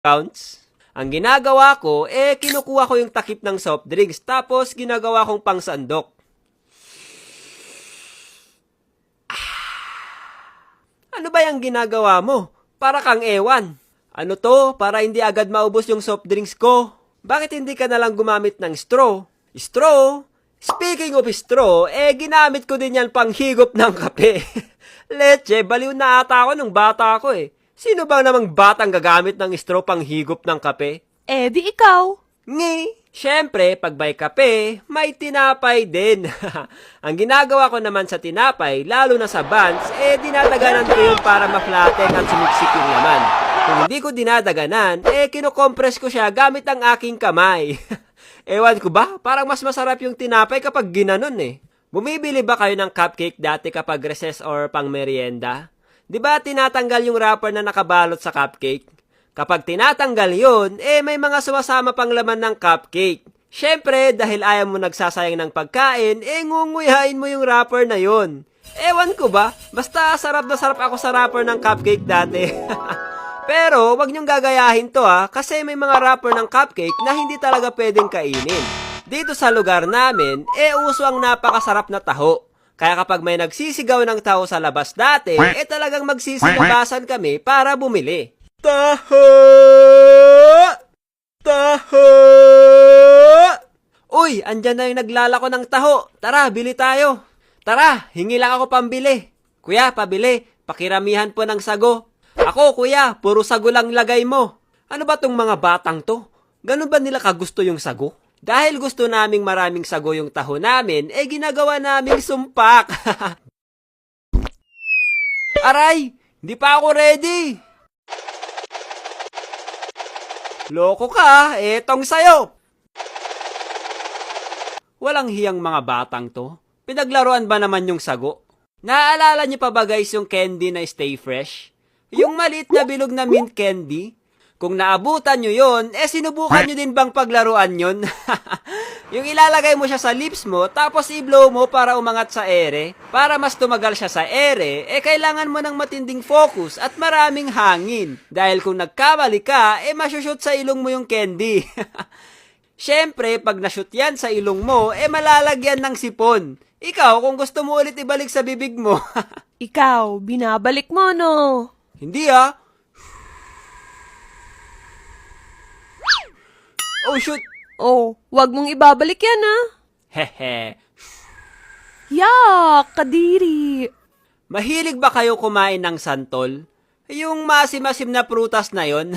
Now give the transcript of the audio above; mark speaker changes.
Speaker 1: counts. Ang ginagawa ko, kinukuha ko yung takip ng soft drinks, tapos ginagawa kong pangsandok. Ano ba yung ginagawa mo? Para kang ewan. Ano to? Para hindi agad maubos yung soft drinks ko. Bakit hindi ka nalang gumamit ng straw? Straw? Speaking of straw, ginamit ko din yan pang higop ng kape. Leche, baliw na ata ako nung bata ako eh. Sino bang namang batang gagamit ng straw pang higop ng kape?
Speaker 2: Di ikaw.
Speaker 1: Ngi! Siyempre, pag may kape, may tinapay din. Ang ginagawa ko naman sa tinapay, lalo na sa buns, dinadaganan ko yung para ma-flatten at sumiksik yung laman. Kung hindi ko dinadaganan, kinokompress ko siya gamit ang aking kamay. Ewan ko ba, parang mas masarap yung tinapay kapag ginanon eh. Bumibili ba kayo ng cupcake dati kapag recess or pang merienda? Di ba tinatanggal yung wrapper na nakabalot sa cupcake? Kapag tinatanggal yun, may mga sumasama pang laman ng cupcake. Siyempre, dahil ayaw mo nagsasayang ng pagkain, ngunguyain mo yung wrapper na yun. Ewan ko ba, basta sarap na sarap ako sa wrapper ng cupcake dati. Pero, wag niyong gagayahin to kasi may mga wrapper ng cupcake na hindi talaga pwedeng kainin. Dito sa lugar namin, uso ang napakasarap na taho. Kaya kapag may nagsisigaw ng taho sa labas dati, talagang magsisilabasan kami para bumili. Taho! Taho! Uy, andyan na yung naglalako ng taho. Tara, bili tayo. Tara, hingi lang ako pambili. Kuya, pabili. Pakiramihan po ng sago. Ako, kuya, puro sago lang lagay mo. Ano ba tong mga batang to? Ganun ba nila kagusto yung sago? Dahil gusto naming maraming sago yung taho namin, ginagawa naming sumpak. Aray, hindi pa ako ready. Loko ka, etong sayo. Walang hiyang mga batang to. Pinaglaruan ba naman yung sago? Naaalala niyo pa ba guys yung candy na Stay Fresh? Yung maliit na bilog na mint candy? Kung naabutan nyo yun, sinubukan nyo din bang paglaruan yun? Yung ilalagay mo siya sa lips mo, tapos i-blow mo para umangat sa ere. Para mas tumagal siya sa ere, kailangan mo ng matinding focus at maraming hangin. Dahil kung nagkamali ka, masushoot sa ilong mo yung candy. Siyempre, pag nashoot yan sa ilong mo, malalagyan ng sipon. Ikaw, kung gusto mo ulit ibalik sa bibig mo.
Speaker 2: Ikaw, binabalik mo, no?
Speaker 1: Hindi Oh shoot!
Speaker 2: Wag mong ibabalik yan,
Speaker 1: Hehe.
Speaker 2: Yak, kadiri.
Speaker 1: Mahilig ba kayo kumain ng santol? Yung masim-masim na prutas na yon?